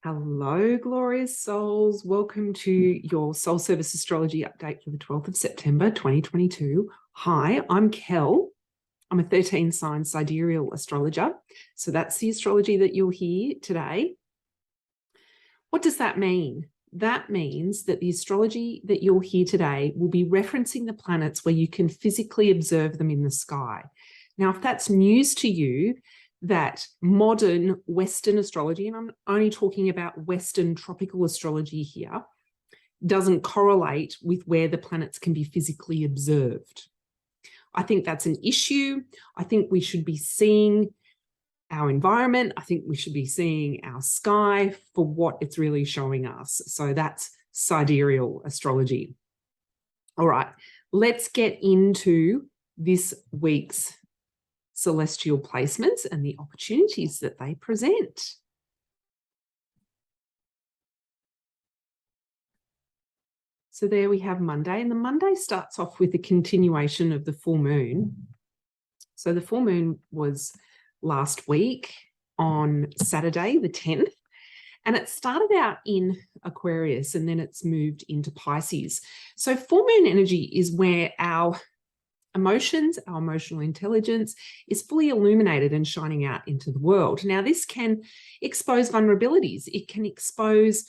Hello, glorious souls. Welcome to your Soul Service Astrology update for the 12th of September, 2022. Hi, I'm Kel. I'm a 13-sign Sidereal Astrologer. So that's the astrology that you'll hear today. What does that mean? That means that the astrology that you'll hear today will be referencing the planets where you can physically observe them in the sky. Now, if that's news to you, that modern Western astrology, and I'm only talking about Western tropical astrology here, doesn't correlate with where the planets can be physically observed. I think that's an issue. I think we should be seeing our environment. I think we should be seeing our sky for what it's really showing us. So that's sidereal astrology. All right, let's get into this week's celestial placements and the opportunities that they present. So there we have Monday, and the Monday starts off with a continuation of the full moon. So the full moon was last week on Saturday, the 10th, and it started out in Aquarius and then it's moved into Pisces. So full moon energy is where our emotions, our emotional intelligence is fully illuminated and shining out into the world. Now, this can expose vulnerabilities. It can expose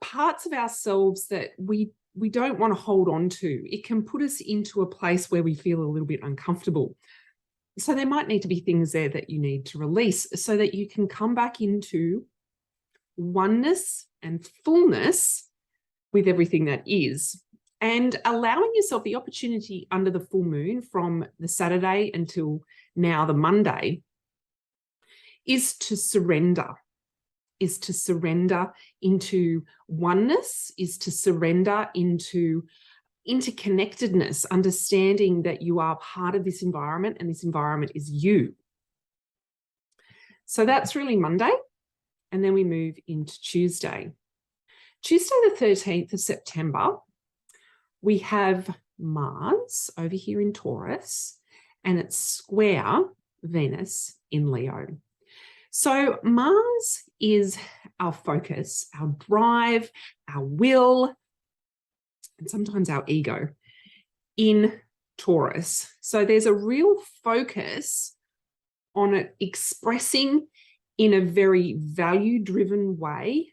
parts of ourselves that we don't want to hold on to. It can put us into a place where we feel a little bit uncomfortable. So there might need to be things there that you need to release so that you can come back into oneness and fullness with everything that is. And allowing yourself the opportunity under the full moon from the Saturday until now the Monday is to surrender into oneness, is to surrender into interconnectedness, understanding that you are part of this environment and this environment is you. So that's really Monday. And then we move into Tuesday. Tuesday, the 13th of September, we have Mars over here in Taurus, and it's square Venus in Leo. So Mars is our focus, our drive, our will, and sometimes our ego in Taurus. So there's a real focus on it expressing in a very value-driven way,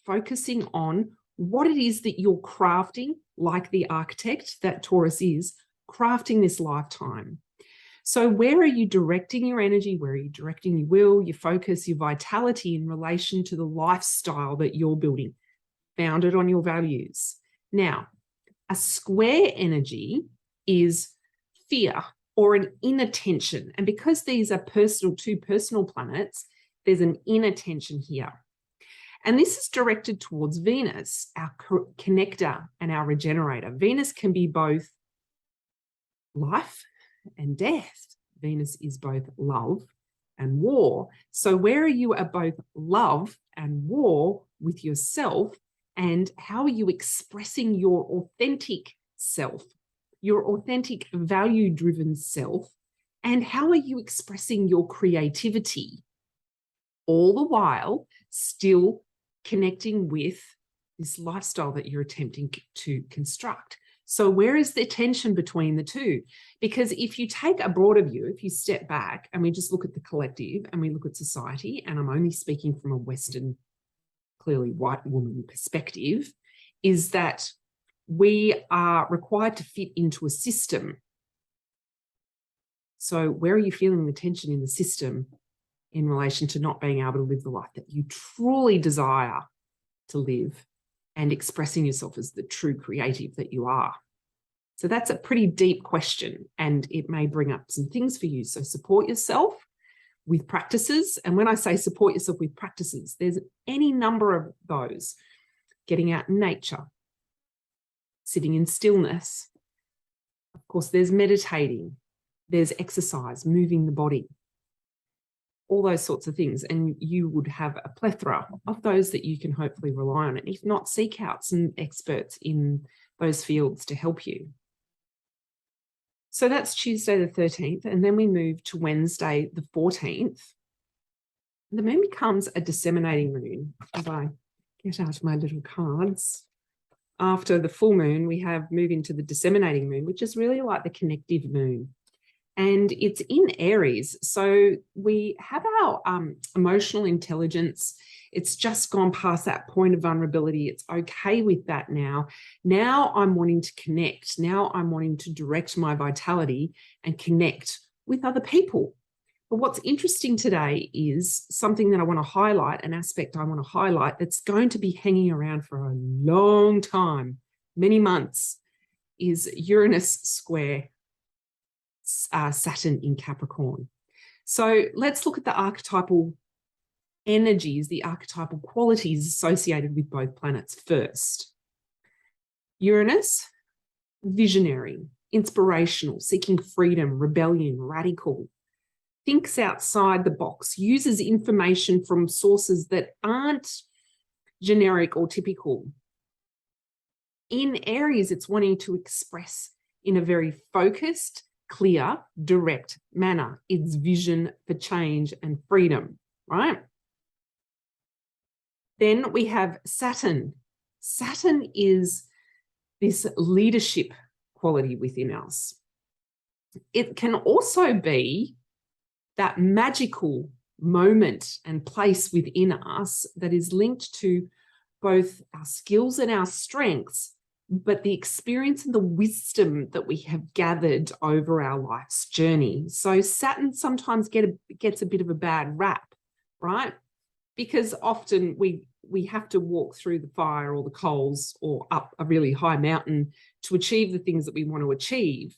focusing on what it is that you're crafting, like the architect that Taurus is, crafting this lifetime. So where are you directing your energy? Where are you directing your will, your focus, your vitality in relation to the lifestyle that you're building, founded on your values? Now, a square energy is fear or an inattention. And because these are two personal planets, there's an inattention here. And this is directed towards Venus, our connector and our regenerator. Venus can be both life and death. Venus is both love and war. So where are you at both love and war with yourself? And how are you expressing your authentic self, your authentic value-driven self? And how are you expressing your creativity? All the while still connecting with this lifestyle that you're attempting to construct. So where is the tension between the two? Because if you take a broader view, if you step back and we just look at the collective and we look at society, and I'm only speaking from a Western, clearly white woman perspective, is that we are required to fit into a system. So where are you feeling the tension in the system in relation to not being able to live the life that you truly desire to live and expressing yourself as the true creative that you are? So that's a pretty deep question, and it may bring up some things for you. So support yourself with practices. And when I say support yourself with practices, there's any number of those. Getting out in nature, sitting in stillness. Of course, there's meditating, there's exercise, moving the body, all those sorts of things. And you would have a plethora of those that you can hopefully rely on. And if not, seek out some experts in those fields to help you. So that's Tuesday the 13th. And then we move to Wednesday the 14th. The moon becomes a disseminating moon. As I get out my little cards, after the full moon, we move into the disseminating moon, which is really like the connective moon. And it's in Aries. So we have our emotional intelligence. It's just gone past that point of vulnerability. It's okay with that now. Now I'm wanting to connect. Now I'm wanting to direct my vitality and connect with other people. But what's interesting today is something that I want to highlight, an aspect I want to highlight that's going to be hanging around for a long time, many months, is Uranus square Saturn in Capricorn. So let's look at the archetypal energies, the archetypal qualities associated with both planets first. Uranus, visionary, inspirational, seeking freedom, rebellion, radical, thinks outside the box, uses information from sources that aren't generic or typical. In Aries, it's wanting to express in a very focused, clear, direct manner its vision for change and freedom, right? Then we have Saturn. Saturn is this leadership quality within us. It can also be that magical moment and place within us that is linked to both our skills and our strengths, but the experience and the wisdom that we have gathered over our life's journey. So Saturn sometimes gets a bit of a bad rap, right? Because often we have to walk through the fire or the coals or up a really high mountain to achieve the things that we want to achieve.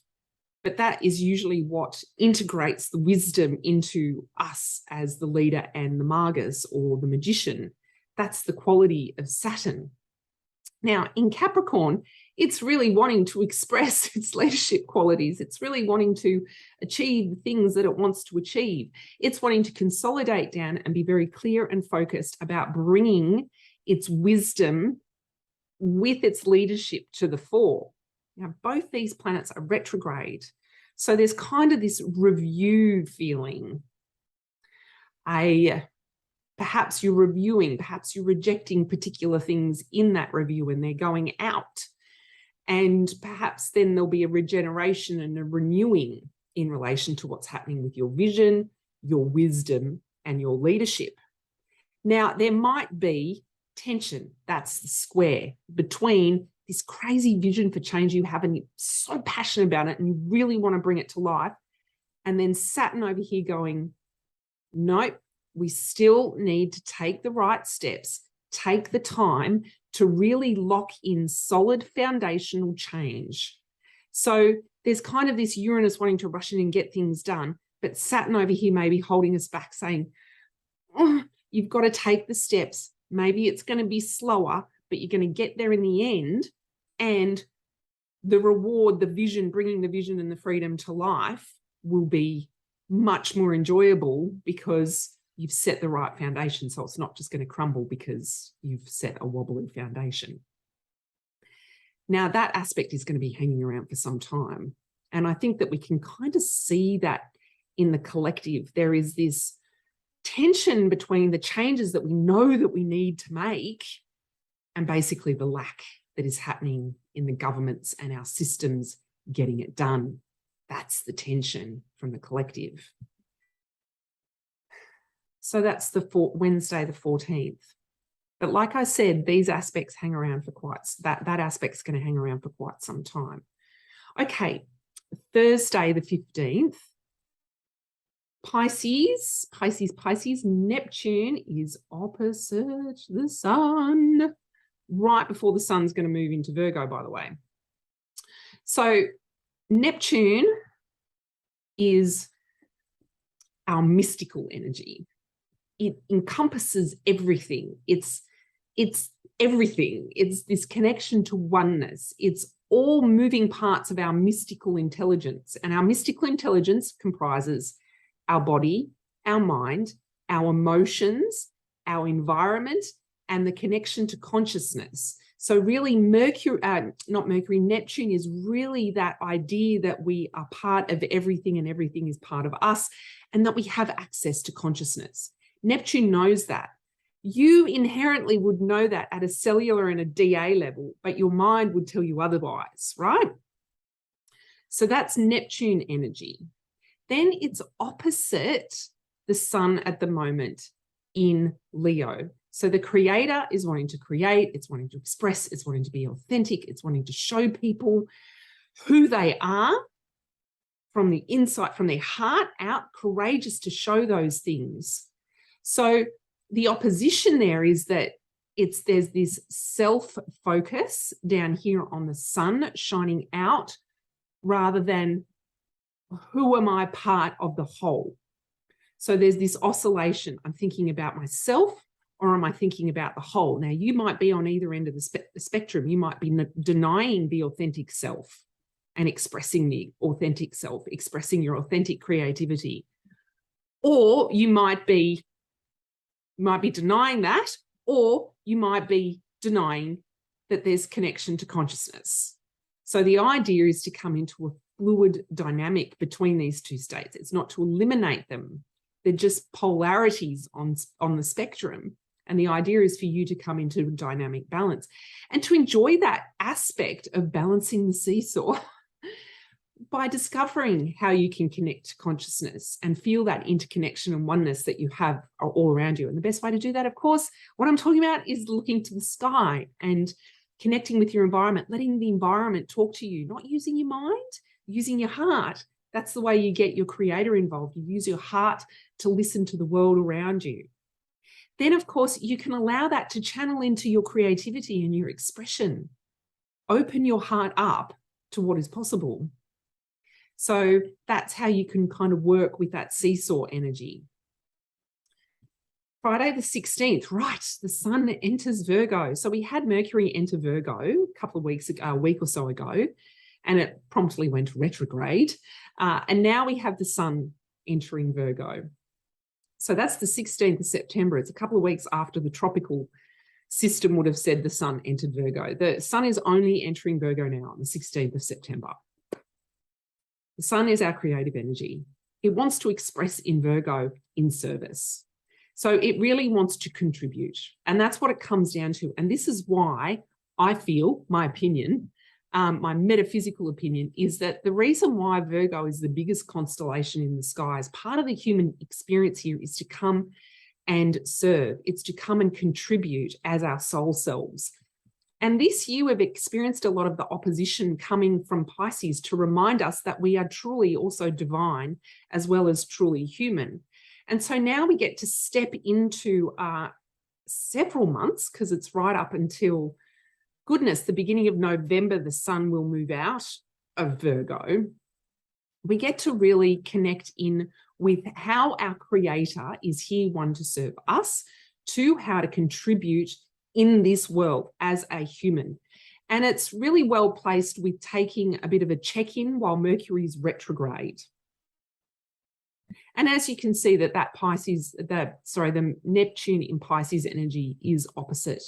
But that is usually what integrates the wisdom into us as the leader and the magus or the magician. That's the quality of Saturn. Now, in Capricorn, it's really wanting to express its leadership qualities. It's really wanting to achieve the things that it wants to achieve. It's wanting to consolidate down and be very clear and focused about bringing its wisdom with its leadership to the fore. Now, both these planets are retrograde. So there's kind of this review feeling. Perhaps you're reviewing, perhaps you're rejecting particular things in that review and they're going out. And perhaps then there'll be a regeneration and a renewing in relation to what's happening with your vision, your wisdom, and your leadership. Now, there might be tension, that's the square, between this crazy vision for change you have and you're so passionate about it and you really want to bring it to life, and then Saturn over here going, nope, we still need to take the right steps, take the time to really lock in solid foundational change. So there's kind of this Uranus wanting to rush in and get things done, but Saturn over here may be holding us back saying, oh, you've got to take the steps. Maybe it's going to be slower, but you're going to get there in the end. And the reward, the vision, bringing the vision and the freedom to life will be much more enjoyable because you've set the right foundation. So it's not just going to crumble because you've set a wobbly foundation. Now, that aspect is going to be hanging around for some time. And I think that we can kind of see that in the collective. There is this tension between the changes that we know that we need to make and basically the lack that is happening in the governments and our systems getting it done. That's the tension from the collective. So that's the Wednesday, the 14th. But like I said, these aspects hang around for that aspect's going to hang around for quite some time. Okay, Thursday, the 15th, Pisces, Neptune is opposite the sun, right before the sun's going to move into Virgo, by the way. So Neptune is our mystical energy. It encompasses everything. It's everything. It's this connection to oneness. It's all moving parts of our mystical intelligence. And our mystical intelligence comprises our body, our mind, our emotions, our environment, and the connection to consciousness. So really Neptune is really that idea that we are part of everything and everything is part of us, and that we have access to consciousness. Neptune knows that. You inherently would know that at a cellular and a DA level, but your mind would tell you otherwise, right? So that's Neptune energy. Then it's opposite the sun at the moment in Leo. So the creator is wanting to create, it's wanting to express, it's wanting to be authentic, it's wanting to show people who they are from the inside, from their heart out, courageous to show those things. So the opposition there is that there's this self-focus down here on the sun shining out rather than who am I part of the whole. So there's this oscillation. I'm thinking about myself or am I thinking about the whole? Now, you might be on either end of the spectrum. You might be denying the authentic self and expressing the authentic self, expressing your authentic creativity. Or you might be denying that, or you might be denying that there's connection to consciousness. So the idea is to come into a fluid dynamic between these two states. It's not to eliminate them. They're just polarities on the spectrum. And the idea is for you to come into dynamic balance and to enjoy that aspect of balancing the seesaw by discovering how you can connect to consciousness and feel that interconnection and oneness that you have all around you. And the best way to do that, of course, what I'm talking about is looking to the sky and connecting with your environment, letting the environment talk to you, not using your mind, using your heart. That's the way you get your creator involved. You use your heart to listen to the world around you. Then, of course, you can allow that to channel into your creativity and your expression. Open your heart up to what is possible. So that's how you can kind of work with that seesaw energy. Friday the 16th, right, the sun enters Virgo. So we had Mercury enter Virgo a couple of weeks ago, a week or so ago, and it promptly went retrograde. And now we have the sun entering Virgo. So that's the 16th of September. It's a couple of weeks after the tropical system would have said the sun entered Virgo. The sun is only entering Virgo now on the 16th of September. The sun is our creative energy. It wants to express in Virgo in service. So it really wants to contribute. And that's what it comes down to. And this is why I feel, my opinion, my metaphysical opinion, is that the reason why Virgo is the biggest constellation in the skies, part of the human experience here is to come and serve. It's to come and contribute as our soul selves. And this year we've experienced a lot of the opposition coming from Pisces to remind us that we are truly also divine as well as truly human. And so now we get to step into several months, because it's right up until, goodness, the beginning of November, the sun will move out of Virgo. We get to really connect in with how our creator is here, one, to serve us, two, how to contribute in this world as a human. And it's really well placed with taking a bit of a check-in while Mercury's retrograde. And as you can see that the Neptune in Pisces energy is opposite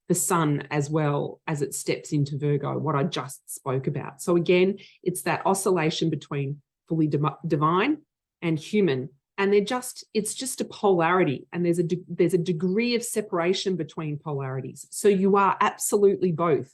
the sun as well as it steps into Virgo, what I just spoke about. So again, it's that oscillation between fully divine and human. And it's just a polarity, and there's a degree of separation between polarities. So you are absolutely both,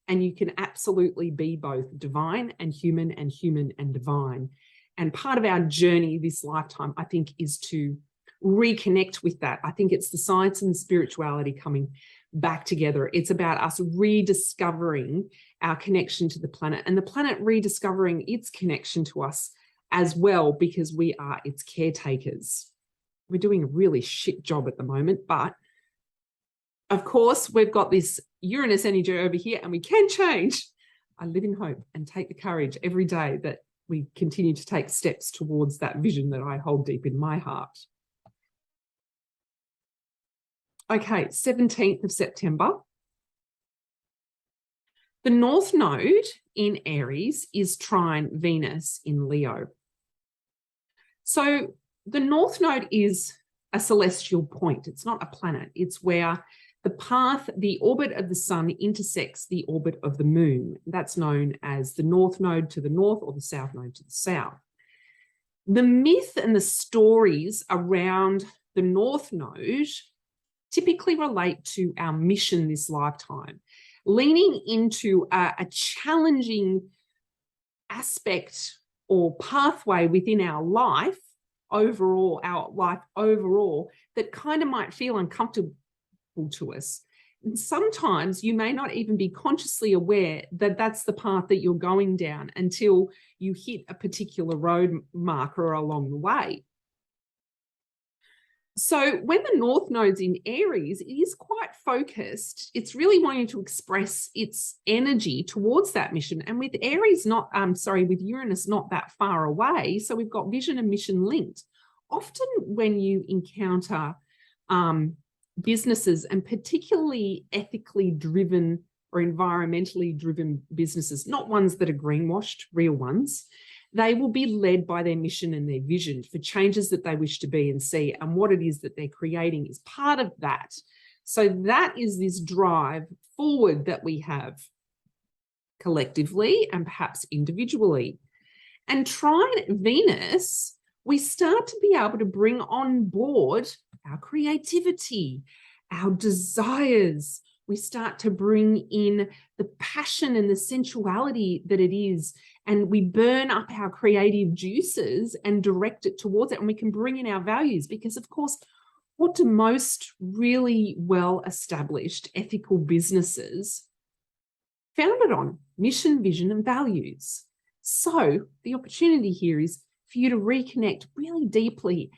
and you can absolutely be both divine and human and divine. And part of our journey this lifetime, I think, is to reconnect with that. I think it's the science and the spirituality coming back together. It's about us rediscovering our connection to the planet, and the planet rediscovering its connection to us as well, because we are its caretakers. We're doing a really shit job at the moment, but of course we've got this Uranus energy over here and we can change. I live in hope and take the courage every day that we continue to take steps towards that vision that I hold deep in my heart. Okay, 17th of September. The North Node in Aries is trine Venus in Leo. So the North Node is a celestial point. It's not a planet. It's where the orbit of the sun intersects the orbit of the moon. That's known as the North Node to the north or the South Node to the south. The myth and the stories around the North Node typically relate to our mission this lifetime, leaning into a challenging aspect or pathway within our life overall, that kind of might feel uncomfortable to us. And sometimes you may not even be consciously aware that that's the path that you're going down until you hit a particular road marker along the way. So when the North Node's in Aries, it is quite focused. It's really wanting to express its energy towards that mission. And with Aries with Uranus not that far away, so we've got vision and mission linked. Often when you encounter businesses, and particularly ethically driven or environmentally driven businesses, not ones that are greenwashed, real ones, they will be led by their mission and their vision for changes that they wish to be and see, and what it is that they're creating is part of that. So that is this drive forward that we have collectively and perhaps individually. And trine Venus, we start to be able to bring on board our creativity, our desires. We start to bring in the passion and the sensuality that it is, and we burn up our creative juices and direct it towards it, and we can bring in our values, because of course, what do most really well-established ethical businesses founded on? Mission, vision, and values. So the opportunity here is for you to reconnect really deeply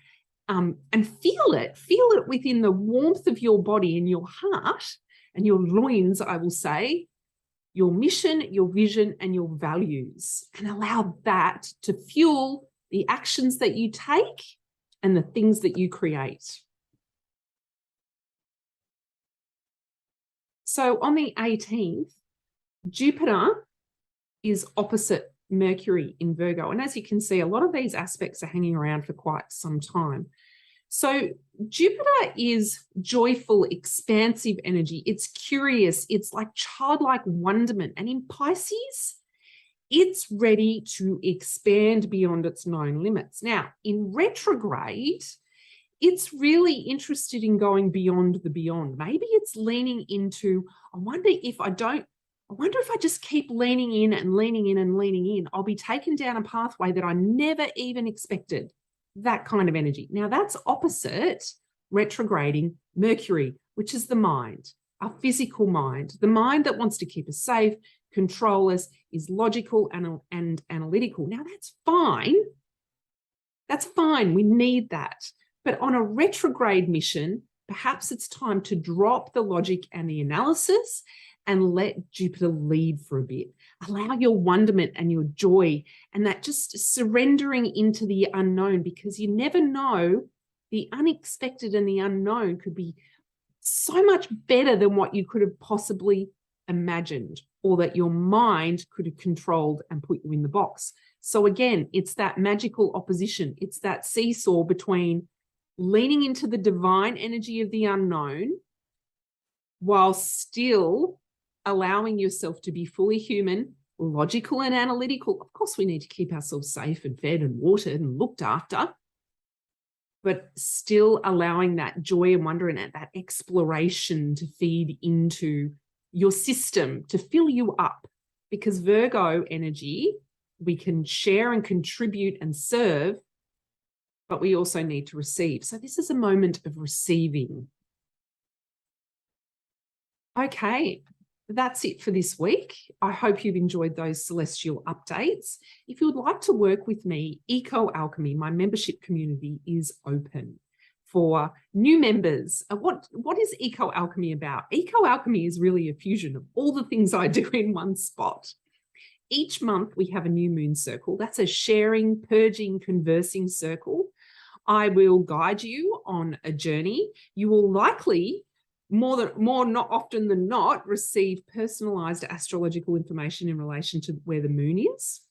and feel it within the warmth of your body and your heart and your loins, I will say, your mission, your vision, and your values, and allow that to fuel the actions that you take and the things that you create. So on the 18th, Jupiter is opposite Mercury in Virgo. And as you can see, a lot of these aspects are hanging around for quite some time. So Jupiter is joyful, expansive energy. It's curious. It's like childlike wonderment. And in Pisces, it's ready to expand beyond its known limits. Now, in retrograde, it's really interested in going beyond the beyond. Maybe it's leaning into, I wonder if I just keep leaning in and leaning in and leaning in, I'll be taken down a pathway that I never even expected. That kind of energy. Now that's opposite retrograding Mercury, which is the mind, our physical mind, the mind that wants to keep us safe, control us, is logical and analytical. Now that's fine. That's fine. We need that. But on a retrograde mission, perhaps it's time to drop the logic and the analysis and let Jupiter lead for a bit. Allow your wonderment and your joy and that just surrendering into the unknown, because you never know, the unexpected and the unknown could be so much better than what you could have possibly imagined, or that your mind could have controlled and put you in the box. So again, it's that magical opposition. It's that seesaw between leaning into the divine energy of the unknown while still allowing yourself to be fully human, logical and analytical. Of course, we need to keep ourselves safe and fed and watered and looked after, but still allowing that joy and wonder and that exploration to feed into your system, to fill you up. Because Virgo energy, we can share and contribute and serve, but we also need to receive. So this is a moment of receiving. Okay. That's it for this week. I hope you've enjoyed those celestial updates. If you would like to work with me, Eco Alchemy, my membership community, is open for new members. What is Eco Alchemy about? Eco Alchemy is really a fusion of all the things I do in one spot. Each month we have a new moon circle. That's a sharing, purging, conversing circle. I will guide you on a journey. You will likely, not often than not, receive personalized astrological information in relation to where the moon is.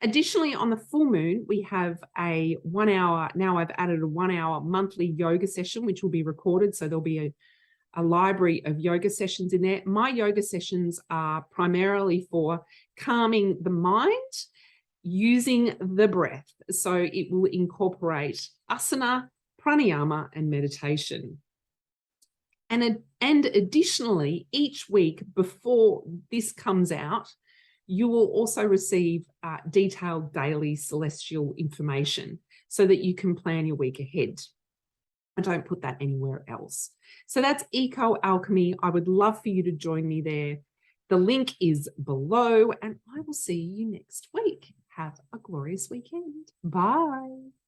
Additionally, on the full moon, we have a 1 hour, now I've added a 1 hour monthly yoga session, which will be recorded. So there'll be a library of yoga sessions in there. My yoga sessions are primarily for calming the mind using the breath. So it will incorporate asana, pranayama, and meditation. And additionally, each week before this comes out, you will also receive detailed daily celestial information so that you can plan your week ahead. I don't put that anywhere else. So that's Eco Alchemy. I would love for you to join me there. The link is below, and I will see you next week. Have a glorious weekend. Bye.